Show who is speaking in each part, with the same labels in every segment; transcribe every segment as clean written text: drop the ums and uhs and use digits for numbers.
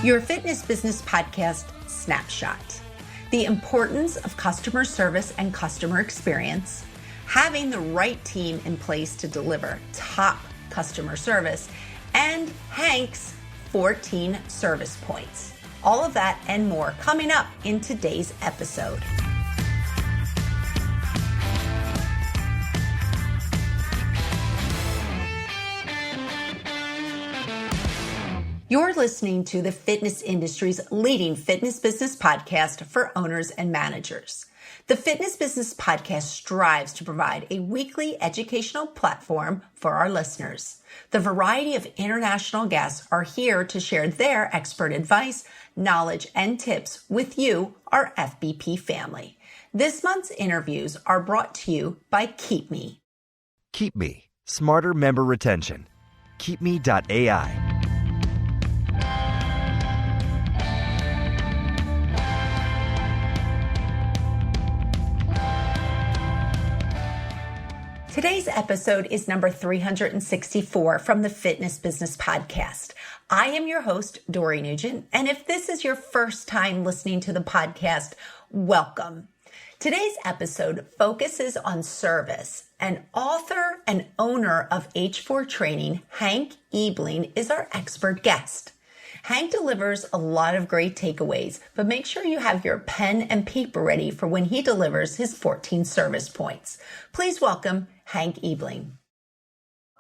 Speaker 1: Your Fitness Business Podcast Snapshot. The importance of customer service and customer experience, having the right team in place to deliver top customer service, and Hank's 14 service points. All of that and more coming up in today's episode. You're listening to the fitness industry's leading fitness business podcast for owners and managers. The Fitness Business Podcast strives to provide a weekly educational platform for our listeners. The variety of international guests are here to share their expert advice, knowledge, and tips with you, our FBP family. This month's interviews are brought to you by Keep Me.
Speaker 2: Keep Me, smarter member retention. KeepMe.ai.
Speaker 1: Today's episode is number 364 from the Fitness Business Podcast. I am your host, Dory Nugent, and if this is your first time listening to the podcast, welcome. Today's episode focuses on service, and author and owner of H4 Training, Hank Ebeling, is our expert guest. Hank delivers a lot of great takeaways, but make sure you have your pen and paper ready for when he delivers his 14 service points. Please welcome Hank Ebeling.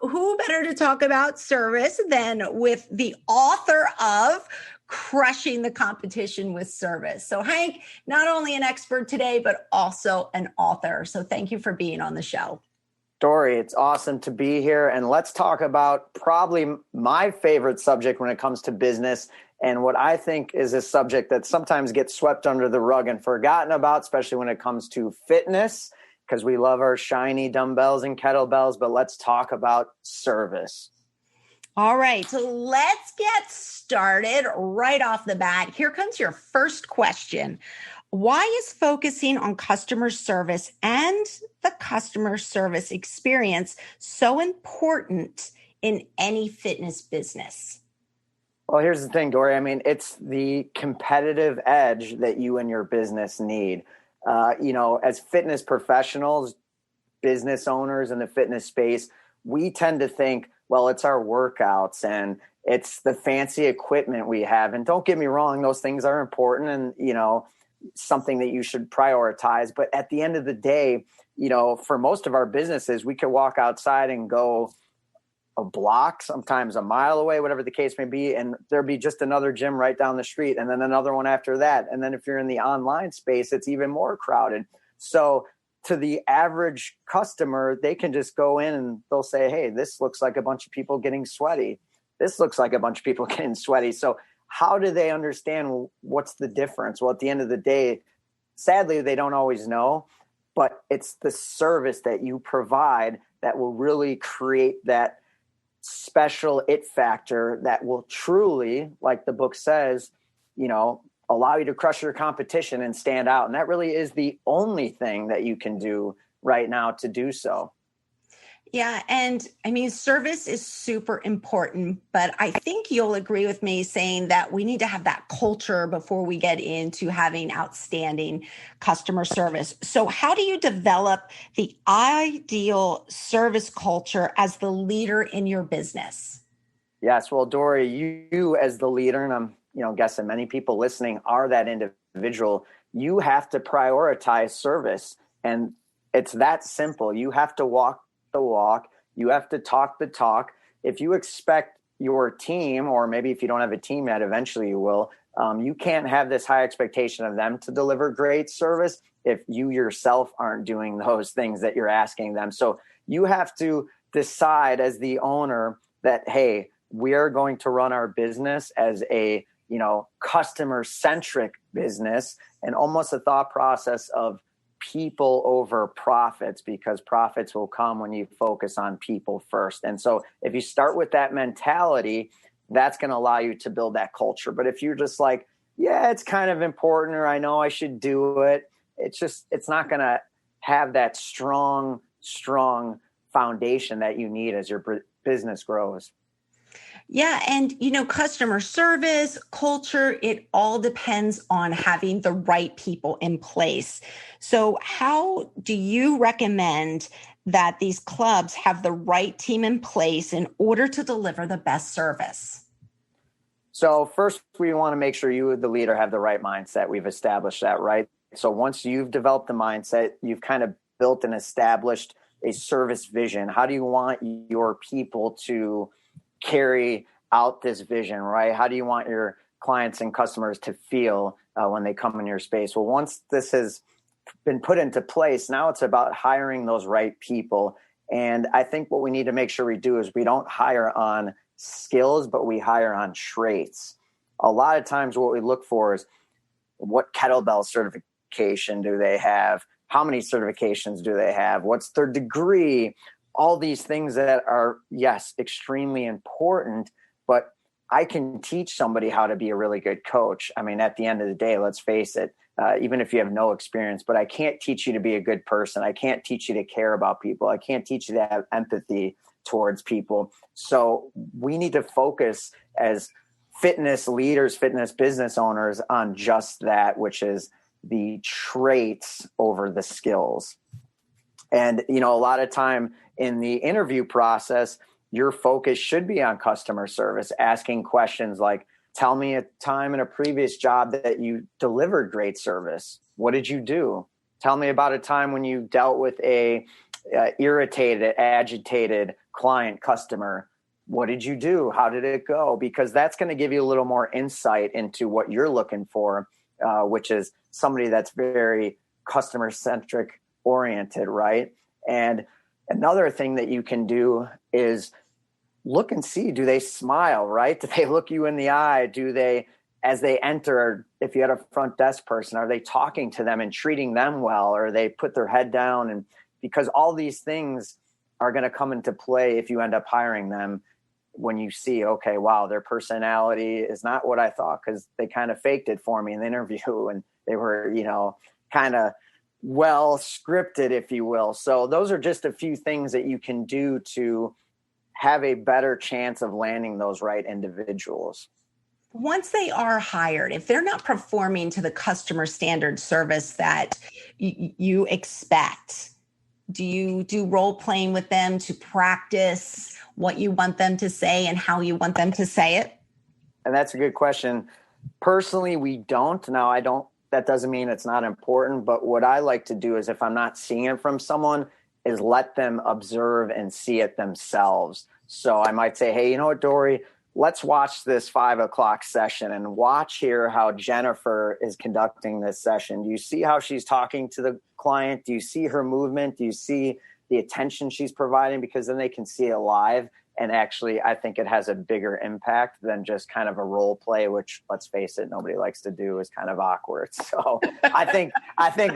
Speaker 1: Who better to talk about service than with the author of Crushing the Competition with Service? So Hank, not only an expert today, but also an author. So thank you for being on the show.
Speaker 3: Dory, it's awesome to be here. And let's talk about probably my favorite subject when it comes to business, and what I think is a subject that sometimes gets swept under the rug and forgotten about, especially when it comes to fitness, because we love our shiny dumbbells and kettlebells. But let's talk about service.
Speaker 1: All right, so let's get started right off the bat. Here comes your first question. Why is focusing on customer service and the customer service experience so important in any fitness business?
Speaker 3: Well, here's the thing, Dory. I mean, it's the competitive edge that you and your business need. As fitness professionals, business owners in the fitness space, we tend to think, well, it's our workouts and it's the fancy equipment we have. And don't get me wrong, those things are important and, something that you should prioritize. But at the end of the day, for most of our businesses, we could walk outside and go a block, sometimes a mile away, whatever the case may be, and there'd be just another gym right down the street and then another one after that. And then if you're in the online space, it's even more crowded. So to the average customer, they can just go in and they'll say, hey, this looks like a bunch of people getting sweaty. This looks like a bunch of people getting sweaty. So how do they understand what's the difference? Well, at the end of the day, sadly, they don't always know, but it's the service that you provide that will really create that special it factor that will truly, like the book says, allow you to crush your competition and stand out. And that really is the only thing that you can do right now to do so.
Speaker 1: Yeah. And I mean, service is super important, but I think you'll agree with me saying that we need to have that culture before we get into having outstanding customer service. So how do you develop the ideal service culture as the leader in your business?
Speaker 3: Yes. Well, Dory, you as the leader, and I'm guessing many people listening are that individual, you have to prioritize service. And it's that simple. You have to walk the walk. You have to talk the talk. If you expect your team, or maybe if you don't have a team yet, eventually you will, you can't have this high expectation of them to deliver great service if you yourself aren't doing those things that you're asking them. So you have to decide as the owner that, hey, we are going to run our business as a, customer-centric business, and almost a thought process of people over profits, because profits will come when you focus on people first. And so if you start with that mentality, that's going to allow you to build that culture. But if you're just like, yeah, it's kind of important, or I know I should do it, it's not going to have that strong foundation that you need as your business grows.
Speaker 1: Yeah. And, customer service, culture, it all depends on having the right people in place. So, how do you recommend that these clubs have the right team in place in order to deliver the best service?
Speaker 3: So first, we want to make sure you, the leader, have the right mindset. We've established that, right? So once you've developed the mindset, you've kind of built and established a service vision. How do you want your people to carry out this vision, right? How do you want your clients and customers to feel when they come in your space? Well, once this has been put into place, now it's about hiring those right people. And I think what we need to make sure we do is we don't hire on skills, but we hire on traits. A lot of times what we look for is what kettlebell certification do they have? How many certifications do they have? What's their degree? All these things that are, yes, extremely important, but I can teach somebody how to be a really good coach. I mean, at the end of the day, let's face it, even if you have no experience, but I can't teach you to be a good person. I can't teach you to care about people. I can't teach you to have empathy towards people. So we need to focus as fitness leaders, fitness business owners on just that, which is the traits over the skills. And, a lot of time in the interview process, your focus should be on customer service, asking questions like, tell me a time in a previous job that you delivered great service. What did you do? Tell me about a time when you dealt with a irritated, agitated client, customer. What did you do? How did it go? Because that's going to give you a little more insight into what you're looking for, which is somebody that's very customer-centric oriented, right? And another thing that you can do is look and see, do they smile, right? Do they look you in the eye? Do they, as they enter, if you had a front desk person, are they talking to them and treating them well? Or they put their head down? And because all these things are going to come into play if you end up hiring them, when you see, okay, wow, their personality is not what I thought, because they kind of faked it for me in the interview and they were, kind of well scripted, if you will. So those are just a few things that you can do to have a better chance of landing those right individuals.
Speaker 1: Once they are hired, if they're not performing to the customer standard service that you expect, do you do role playing with them to practice what you want them to say and how you want them to say it?
Speaker 3: And that's a good question. Personally, we don't. Now, that doesn't mean it's not important, but what I like to do is, if I'm not seeing it from someone, is let them observe and see it themselves. So I might say, hey, you know what, Dory, let's watch this 5:00 session and watch here how Jennifer is conducting this session. Do you see how she's talking to the client? Do you see her movement? Do you see the attention she's providing? Because then they can see it live. And actually, I think it has a bigger impact than just kind of a role play, which, let's face it, nobody likes to do, is kind of awkward. So I think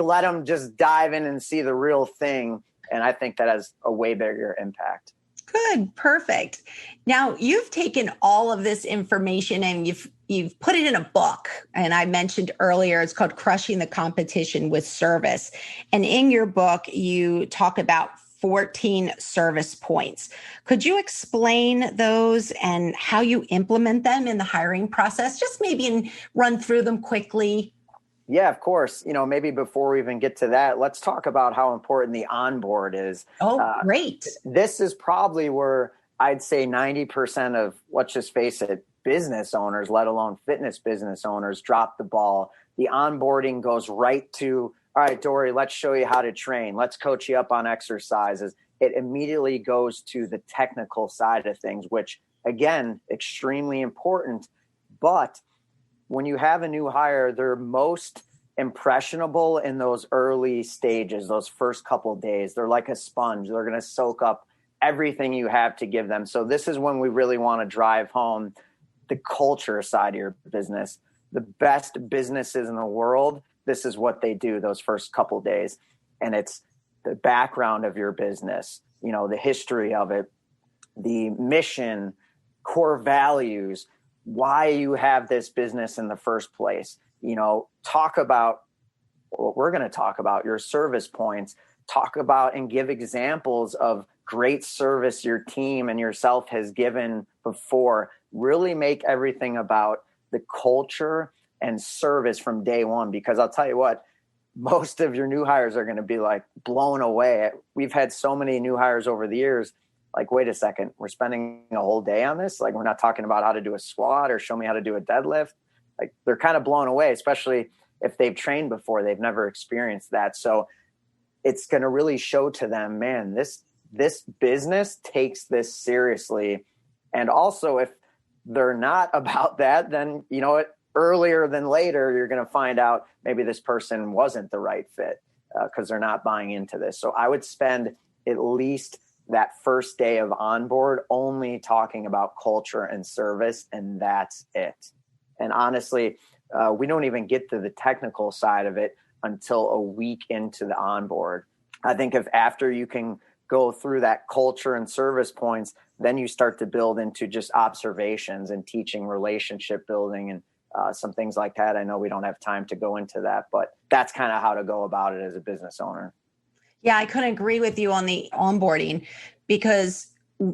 Speaker 3: let them just dive in and see the real thing. And I think that has a way bigger impact.
Speaker 1: Good. Perfect. Now, you've taken all of this information and you've put it in a book. And I mentioned earlier, it's called Crushing the Competition with Service. And in your book, you talk about 14 service points. Could you explain those and how you implement them in the hiring process? Just maybe run through them quickly.
Speaker 3: Yeah, of course. Maybe before we even get to that, let's talk about how important the onboard is.
Speaker 1: Oh, great.
Speaker 3: This is probably where I'd say 90% of, let's just face it, business owners, let alone fitness business owners, drop the ball. The onboarding goes right to, all right, Dory, let's show you how to train. Let's coach you up on exercises. It immediately goes to the technical side of things, which, again, extremely important. But when you have a new hire, they're most impressionable in those early stages, those first couple of days. They're like a sponge. They're going to soak up everything you have to give them. So this is when we really want to drive home the culture side of your business. The best businesses in the world, this is what they do those first couple of days. And it's the background of your business, the history of it, the mission, core values, why you have this business in the first place. Talk about what we're going to talk about, your service points. Talk about and give examples of great service your team and yourself has given before. really make everything about the culture and service from day one, because I'll tell you what, most of your new hires are going to be like blown away. We've had so many new hires over the years. Like, wait a second, we're spending a whole day on this. Like, we're not talking about how to do a squat or show me how to do a deadlift. Like, they're kind of blown away, especially if they've trained before, they've never experienced that. So it's going to really show to them, man, this business takes this seriously. And also, if they're not about that, then you know what, earlier than later, you're going to find out maybe this person wasn't the right fit because they're not buying into this. So I would spend at least that first day of onboard only talking about culture and service, and that's it. And honestly, we don't even get to the technical side of it until a week into the onboard. I think if after you can go through that culture and service points, then you start to build into just observations and teaching relationship building and some things like that. I know we don't have time to go into that, but that's kind of how to go about it as a business owner.
Speaker 1: Yeah, I couldn't agree with you on the onboarding, because a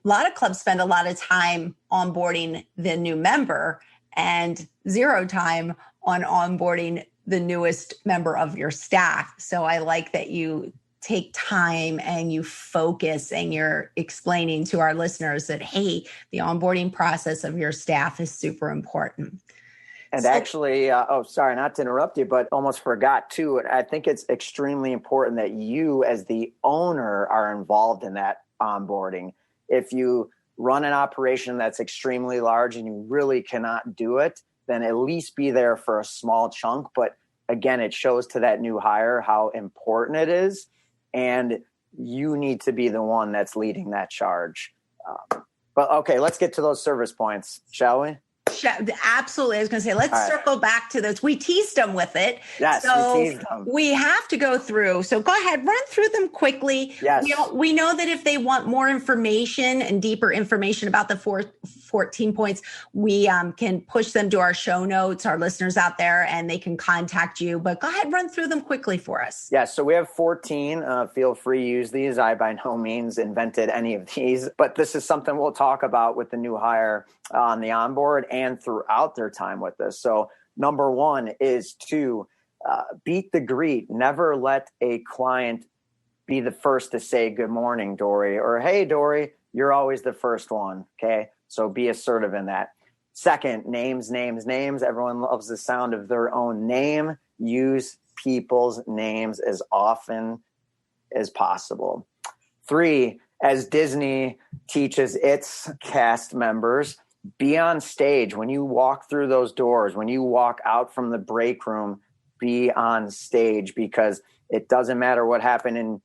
Speaker 1: lot of clubs spend a lot of time onboarding the new member and zero time on onboarding the newest member of your staff. So I like that you take time and you focus and you're explaining to our listeners that, hey, the onboarding process of your staff is super important.
Speaker 3: And actually, sorry, not to interrupt you, but almost forgot too. I think it's extremely important that you as the owner are involved in that onboarding. If you run an operation that's extremely large and you really cannot do it, then at least be there for a small chunk. But again, it shows to that new hire how important it is. And you need to be the one that's leading that charge. But okay, let's get to those service points, shall we?
Speaker 1: Absolutely. I was going to say, let's circle back to those. We teased them with it.
Speaker 3: Yes,
Speaker 1: so
Speaker 3: we teased them.
Speaker 1: We have to go through. So go ahead, run through them quickly.
Speaker 3: Yes.
Speaker 1: We know that if they want more information and deeper information about the 14 points, we can push them to our show notes, our listeners out there, and they can contact you. But go ahead, run through them quickly for us.
Speaker 3: Yeah, so we have 14. Feel free to use these. I by no means invented any of these, but this is something we'll talk about with the new hire on the onboard and throughout their time with us. So number one is to beat the greet. Never let a client be the first to say good morning, Dory, or hey, Dory, you're always the first one. Okay. So be assertive in that. Second, names. Everyone loves the sound of their own name. Use people's names as often as possible. 3, as Disney teaches its cast members, be on stage. When you walk through those doors, when you walk out from the break room, be on stage, because it doesn't matter what happened in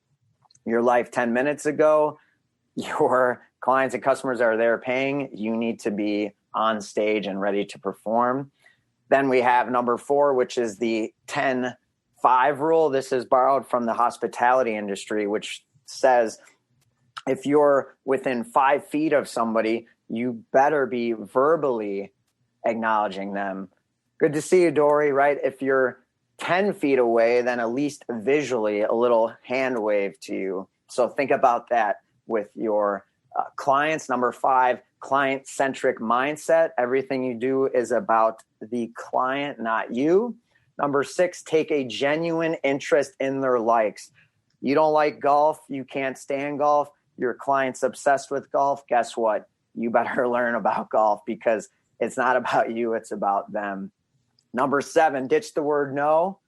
Speaker 3: your life 10 minutes ago. Your clients and customers are there paying. You need to be on stage and ready to perform. Then we have number 4, which is the 10-5 rule. This is borrowed from the hospitality industry, which says if you're within 5 feet of somebody, you better be verbally acknowledging them. Good to see you, Dory, right? If you're 10 feet away, then at least visually a little hand wave to you. So think about that with your clients. Number 5, client-centric mindset. Everything you do is about the client, not you. Number 6, take a genuine interest in their likes. You don't like golf. You can't stand golf. Your client's obsessed with golf. Guess what? You better learn about golf, because it's not about you. It's about them. Number 7, ditch the word no.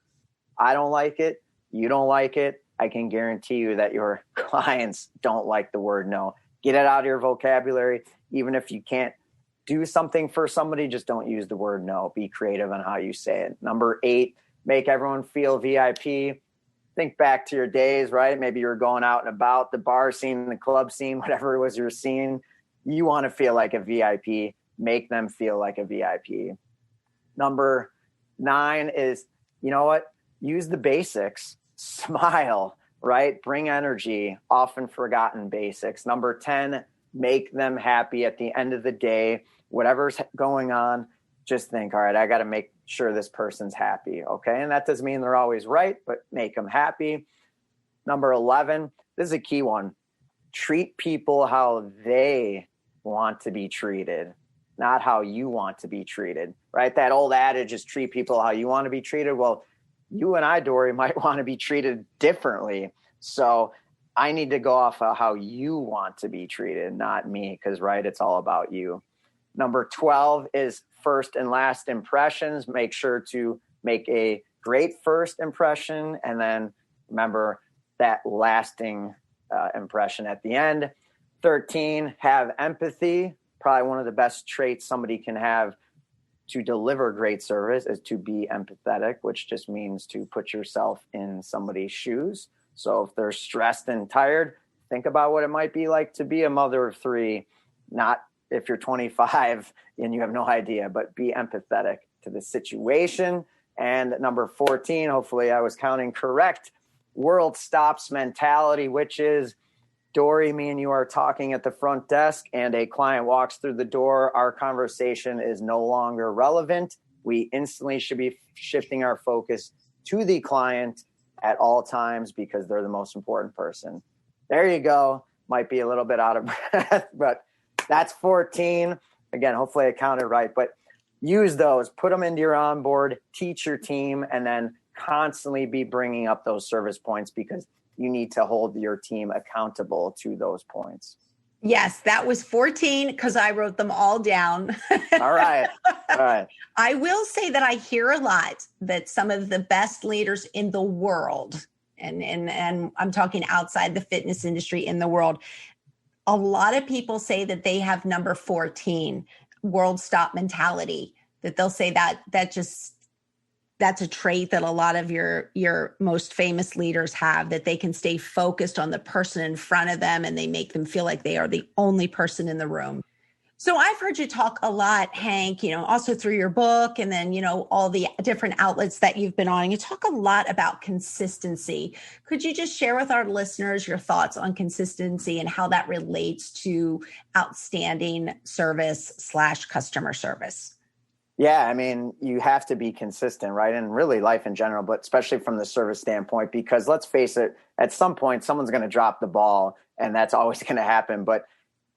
Speaker 3: I don't like it. You don't like it. I can guarantee you that your clients don't like the word no. Get it out of your vocabulary. Even if you can't do something for somebody, just don't use the word no. Be creative on how you say it. Number 8, make everyone feel VIP. Think back to your days, right? Maybe you're going out and about, the bar scene, the club scene, whatever it was you're seeing. You want to feel like a VIP. Make them feel like a VIP. Number 9 is, you know what? Use the basics. Smile, right? Bring energy, often forgotten basics. Number 10, make them happy at the end of the day. Whatever's going on, just think, all right, I got to make sure this person's happy, okay? And that doesn't mean they're always right, but make them happy. Number 11, this is a key one. Treat people how they want to be treated, not how you want to be treated, right? That old adage is treat people how you want to be treated. Well, you and I, Dory, might want to be treated differently. So I need to go off of how you want to be treated, not me, because, right, it's all about you. Number 12 is first and last impressions. Make sure to make a great first impression, and then remember that lasting impression at the end. 13, have empathy. Probably one of the best traits somebody can have to deliver great service is to be empathetic, which just means to put yourself in somebody's shoes. So if they're stressed and tired, think about what it might be like to be a mother of three, not if you're 25 and you have no idea, but be empathetic to the situation. And number 14, hopefully I was counting correct, world stops mentality, which is, Dory, me and you are talking at the front desk and a client walks through the door. Our conversation is no longer relevant. We instantly should be shifting our focus to the client at all times because they're the most important person. There you go. Might be a little bit out of breath, but that's 14. Again, hopefully I counted right, but use those, put them into your onboard, teach your team, and then constantly be bringing up those service points because you need to hold your team accountable to those points.
Speaker 1: Yes, that was 14 because I wrote them all down.
Speaker 3: All right. All right.
Speaker 1: I will say that I hear a lot that some of the best leaders in the world, and I'm talking outside the fitness industry in the world, a lot of people say that they have number 14, world stop mentality, that they'll say that's a trait that a lot of your most famous leaders have, that they can stay focused on the person in front of them and they make them feel like they are the only person in the room. So I've heard you talk a lot, Hank, also through your book and then, all the different outlets that you've been on. You talk a lot about consistency. Could you just share with our listeners your thoughts on consistency and how that relates to outstanding service/customer service?
Speaker 3: Yeah, I mean, you have to be consistent, right? And really life in general, but especially from the service standpoint, because let's face it, at some point, someone's going to drop the ball and that's always going to happen. But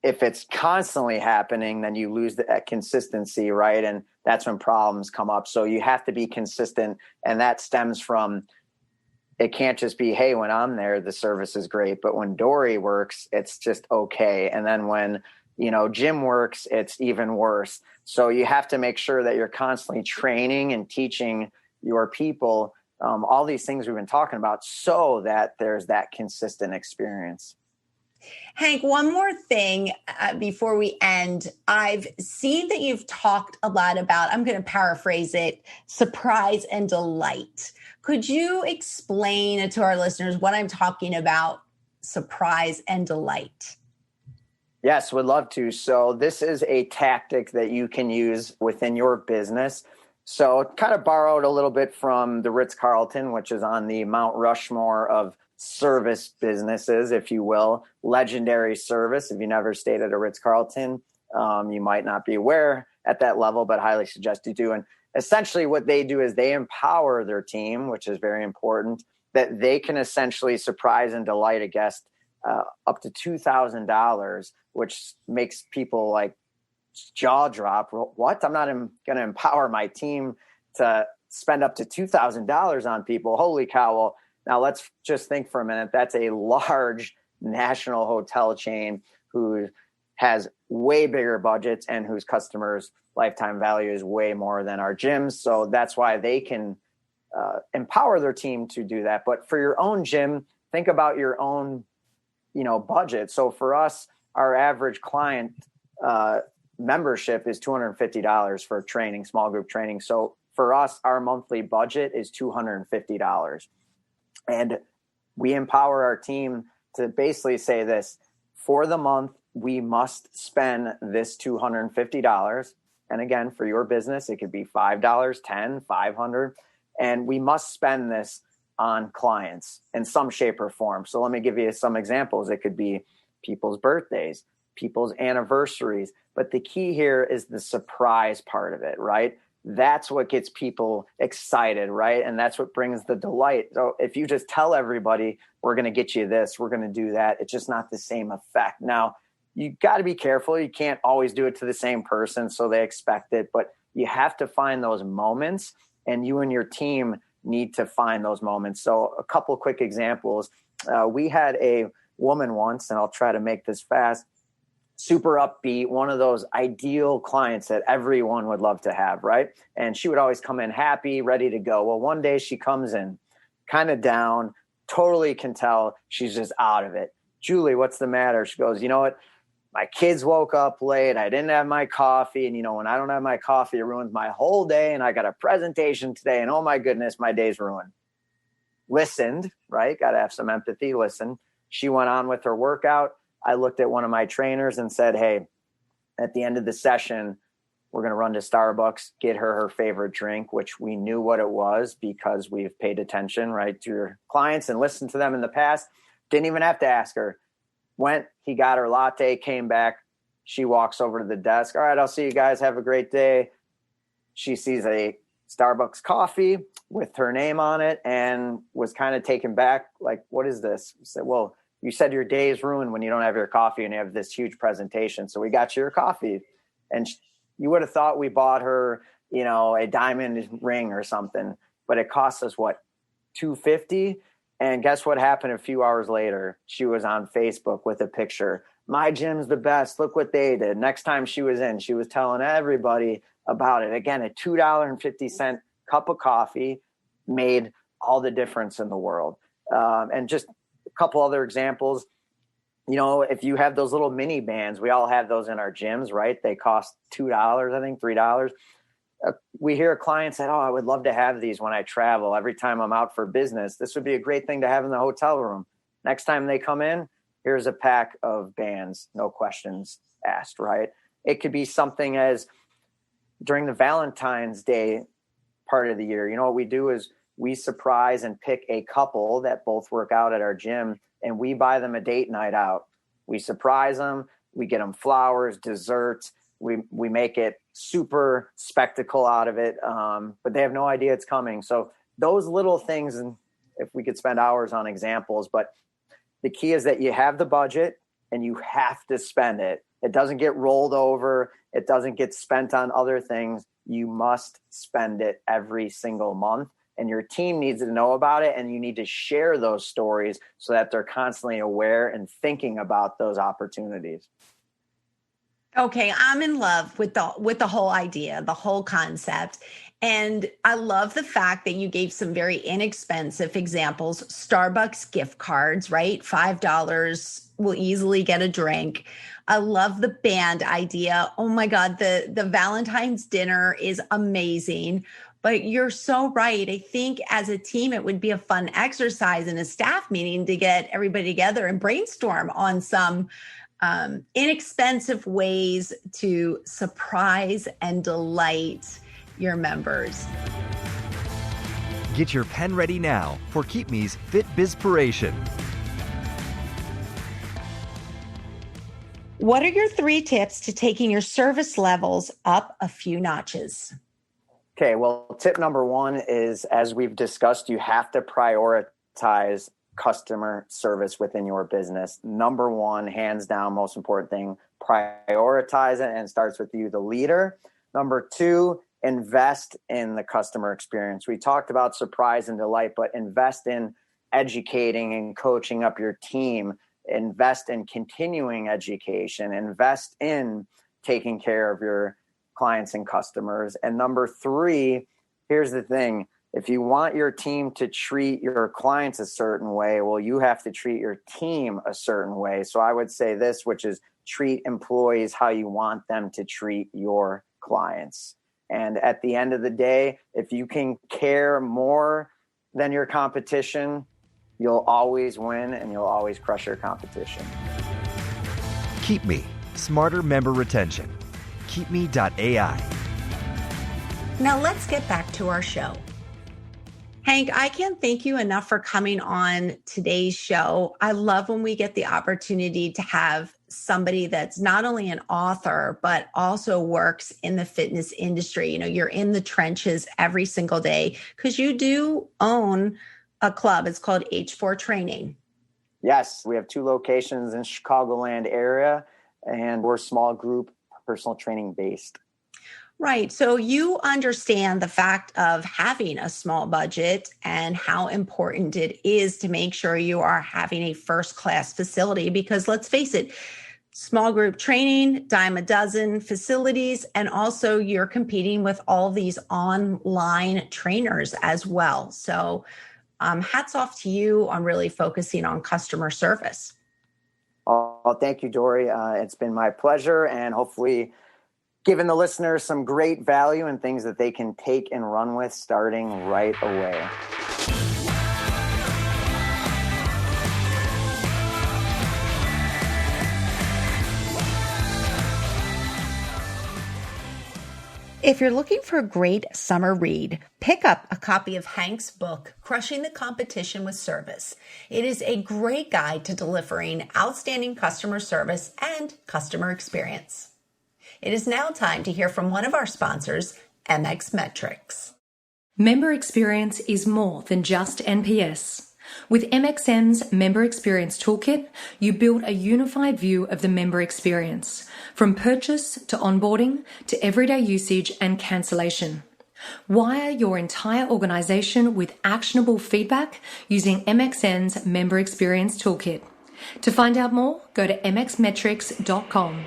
Speaker 3: if it's constantly happening, then you lose that consistency, right? And that's when problems come up. So you have to be consistent. And that stems from, it can't just be, hey, when I'm there, the service is great. But when Dory works, it's just okay. And then when Jim works, it's even worse. So you have to make sure that you're constantly training and teaching your people all these things we've been talking about so that there's that consistent experience.
Speaker 1: Hank, one more thing before we end. I've seen that you've talked a lot about, I'm going to paraphrase it, surprise and delight. Could you explain to our listeners what I'm talking about, surprise and delight?
Speaker 3: Yes, would love to. So this is a tactic that you can use within your business. So kind of borrowed a little bit from the Ritz-Carlton, which is on the Mount Rushmore of service businesses, if you will, legendary service. If you never stayed at a Ritz-Carlton, you might not be aware at that level, but highly suggest you do. And essentially what they do is they empower their team, which is very important, that they can essentially surprise and delight a guest up to $2,000, which makes people like jaw drop. What? I'm not going to empower my team to spend up to $2,000 on people. Holy cow. Well, now let's just think for a minute. That's a large national hotel chain who has way bigger budgets and whose customers' lifetime value is way more than our gyms. So that's why they can empower their team to do that. But for your own gym, think about your own budget. So for us, our average client membership is $250 for training, small group training. So for us, our monthly budget is $250. And we empower our team to basically say this: for the month, we must spend this $250. And again, for your business, it could be $5, $10, $500. And we must spend this on clients in some shape or form. So let me give you some examples. It could be people's birthdays, people's anniversaries. But the key here is the surprise part of it, right? That's what gets people excited, right? And that's what brings the delight. So if you just tell everybody, we're going to get you this, we're going to do that, it's just not the same effect. Now, you got to be careful. You can't always do it to the same person, so they expect it, but you have to find those moments, and you and your team need to find those moments. So a couple quick examples. We had a woman once, and I'll try to make this fast, super upbeat, one of those ideal clients that everyone would love to have, right? And she would always come in happy, ready to go. Well, one day she comes in kind of down, totally can tell she's just out of it. Julie, what's the matter? She goes, you know what? My kids woke up late. I didn't have my coffee. And, when I don't have my coffee, it ruins my whole day. And I got a presentation today. And oh my goodness, my day's ruined. Listened, right? Got to have some empathy. Listen. She went on with her workout. I looked at one of my trainers and said, hey, at the end of the session, we're going to run to Starbucks, get her favorite drink, which we knew what it was because we've paid attention, right, to your clients and listened to them in the past. Didn't even have to ask her. Went, he got her latte, came back. She walks over to the desk. All right, I'll see you guys. Have a great day. She sees a Starbucks coffee with her name on it and was kind of taken back. Like, what is this? I said, well, you said your day is ruined when you don't have your coffee and you have this huge presentation. So we got you your coffee. And you would have thought we bought her, a diamond ring or something, but it cost us what, $250? And guess what happened a few hours later? She was on Facebook with a picture. My gym's the best. Look what they did. Next time she was in, she was telling everybody about it. Again, a $2.50 cup of coffee made all the difference in the world. And just a couple other examples. If you have those little mini bands, we all have those in our gyms, right? They cost $2, I think, $3. We hear a client say, oh, I would love to have these when I travel. Every time I'm out for business, this would be a great thing to have in the hotel room. Next time they come in, here's a pack of bands, no questions asked, right? It could be something as during the Valentine's Day part of the year. What we do is we surprise and pick a couple that both work out at our gym, and we buy them a date night out. We surprise them. We get them flowers, desserts. We make it super spectacle out of it, but they have no idea it's coming. So those little things, and if we could spend hours on examples, but the key is that you have the budget and you have to spend it. It doesn't get rolled over. It doesn't get spent on other things. You must spend it every single month, and your team needs to know about it, and you need to share those stories so that they're constantly aware and thinking about those opportunities.
Speaker 1: Okay, I'm in love with the whole idea, the whole concept. And I love the fact that you gave some very inexpensive examples. Starbucks gift cards, right? $5 will easily get a drink. I love the band idea. Oh my God, the Valentine's dinner is amazing. But you're so right. I think as a team, it would be a fun exercise in a staff meeting to get everybody together and brainstorm on some inexpensive ways to surprise and delight your members.
Speaker 2: Get your pen ready now for Keep Me's Fit Bizpiration.
Speaker 1: What are your 3 tips to taking your service levels up a few notches?
Speaker 3: Okay, well, tip number 1 is, as we've discussed, you have to prioritize customer service within your business. Number 1, hands down, most important thing, prioritize it, and it starts with you, the leader. Number 2, invest in the customer experience. We talked about surprise and delight, but invest in educating and coaching up your team. Invest in continuing education. Invest in taking care of your clients and customers. And number 3, here's the thing. If you want your team to treat your clients a certain way, well, you have to treat your team a certain way. So I would say this, which is treat employees how you want them to treat your clients. And at the end of the day, if you can care more than your competition, you'll always win and you'll always crush your competition.
Speaker 2: Keep Me, smarter member retention. KeepMe.ai.
Speaker 1: Now let's get back to our show. Hank, I can't thank you enough for coming on today's show. I love when we get the opportunity to have somebody that's not only an author, but also works in the fitness industry. You're in the trenches every single day because you do own a club. It's called H4 Training.
Speaker 3: Yes, we have 2 locations in Chicagoland area. and we're small group personal training based.
Speaker 1: Right. So you understand the fact of having a small budget and how important it is to make sure you are having a first class facility, because let's face it, small group training, dime a dozen facilities, and also you're competing with all these online trainers as well. So hats off to you on really focusing on customer service.
Speaker 3: Oh, thank you, Dory. It's been my pleasure, and hopefully giving the listeners some great value and things that they can take and run with starting right away.
Speaker 1: If you're looking for a great summer read, pick up a copy of Hank's book, Crushing the Competition with Service. It is a great guide to delivering outstanding customer service and customer experience. It is now time to hear from one of our sponsors, MX Metrics.
Speaker 4: Member experience is more than just NPS. With MXM's Member Experience Toolkit, you build a unified view of the member experience, from purchase to onboarding to everyday usage and cancellation. Wire your entire organization with actionable feedback using MXN's Member Experience Toolkit. To find out more, go to mxmetrics.com.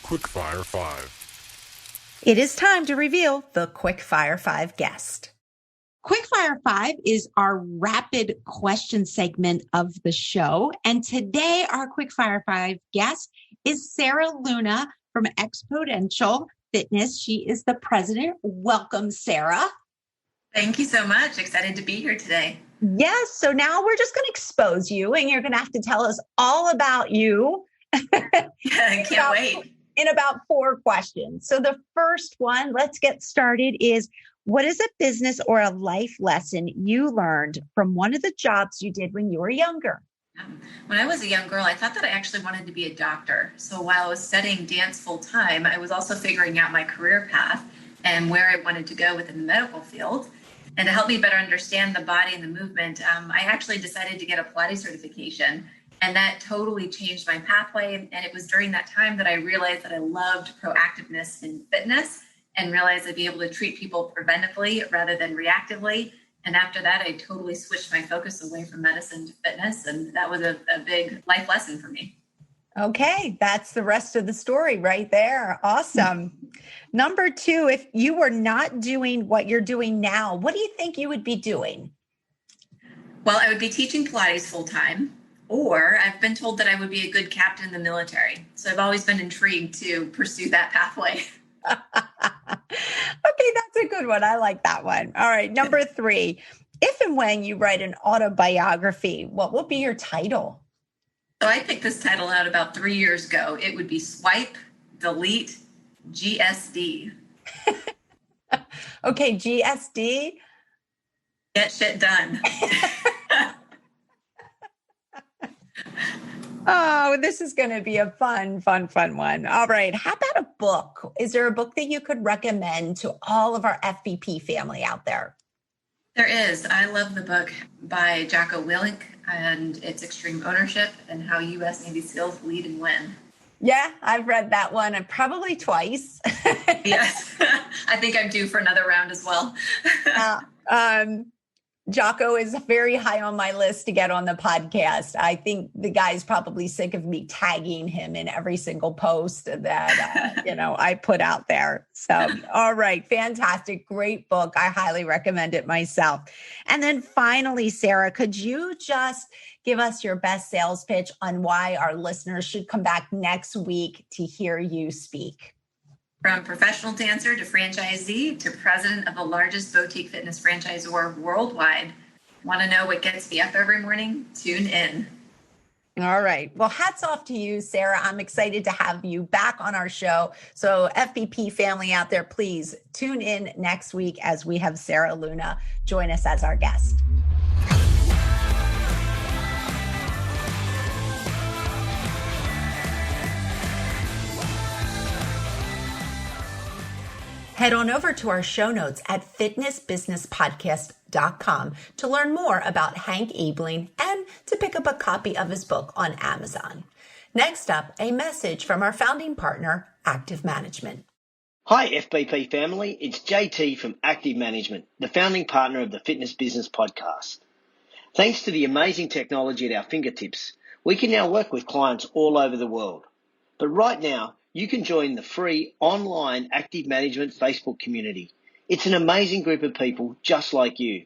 Speaker 5: Quickfire 5.
Speaker 1: It is time to reveal the Quickfire 5 guest.
Speaker 6: Quickfire 5 is our rapid question segment of the show. And today our Quickfire 5 guest is Sarah Luna from Exponential Fitness. She is the president. Welcome, Sarah.
Speaker 7: Thank you so much. Excited to be here today.
Speaker 1: Yes. So now we're just going to expose you and you're going to have to tell us all about you.
Speaker 7: I can't wait.
Speaker 1: In about 4 questions. So the first one, let's get started, is what is a business or a life lesson you learned from one of the jobs you did when you were younger?
Speaker 7: When I was a young girl, I thought that I actually wanted to be a doctor. So while I was studying dance full time, I was also figuring out my career path and where I wanted to go within the medical field. And to help me better understand the body and the movement, I actually decided to get a Pilates certification. And that totally changed my pathway. And it was during that time that I realized that I loved proactiveness in fitness and realized I'd be able to treat people preventively rather than reactively. And after that, I totally switched my focus away from medicine to fitness. And that was a big life lesson for me.
Speaker 1: Okay, that's the rest of the story right there. Awesome. Number 2, if you were not doing what you're doing now, what do you think you would be doing?
Speaker 7: Well, I would be teaching Pilates full time, or I've been told that I would be a good captain in the military. So I've always been intrigued to pursue that pathway.
Speaker 1: Okay, that's a good one. I like that one. All right, number 3, if and when you write an autobiography, what will be your title?
Speaker 7: So I picked this title out about 3 years ago. It would be Swipe, Delete, GSD.
Speaker 1: Okay, GSD.
Speaker 7: Get shit done.
Speaker 1: Oh, this is going to be a fun one. All right. How about a book? Is there a book that you could recommend to all of our FVP family out there?
Speaker 7: There is. I love the book by Jocko Willink, and it's Extreme Ownership and How U.S. Navy SEALs Lead and Win.
Speaker 1: Yeah, I've read that one probably twice.
Speaker 7: Yes. I think I'm due for another round as well.
Speaker 1: Jocko is very high on my list to get on the podcast. I think the guy's probably sick of me tagging him in every single post that, I put out there. So, all right. Fantastic. Great book. I highly recommend it myself. And then finally, Sarah, could you just give us your best sales pitch on why our listeners should come back next week to hear you speak?
Speaker 7: From professional dancer to franchisee to president of the largest boutique fitness franchisor worldwide. Want to know what gets me up every morning? Tune in.
Speaker 1: All right. Well, hats off to you, Sarah. I'm excited to have you back on our show. So FVP family out there, please tune in next week as we have Sarah Luna join us as our guest. Head on over to our show notes at fitnessbusinesspodcast.com to learn more about Hank Ebeling and to pick up a copy of his book on Amazon. Next up, a message from our founding partner, Active Management.
Speaker 8: Hi FBP family, it's JT from Active Management, the founding partner of the Fitness Business Podcast. Thanks to the amazing technology at our fingertips, we can now work with clients all over the world. But right now, you can join the free online Active Management Facebook community. It's an amazing group of people just like you.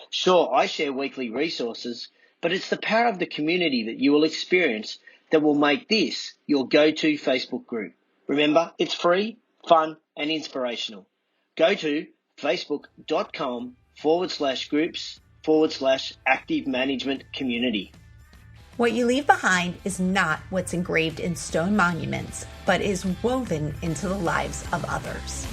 Speaker 8: Sure, I share weekly resources, but it's the power of the community that you will experience that will make this your go-to Facebook group. Remember, it's free, fun, and inspirational. Go to facebook.com/groups/Active Management Community.
Speaker 1: What you leave behind is not what's engraved in stone monuments, but is woven into the lives of others.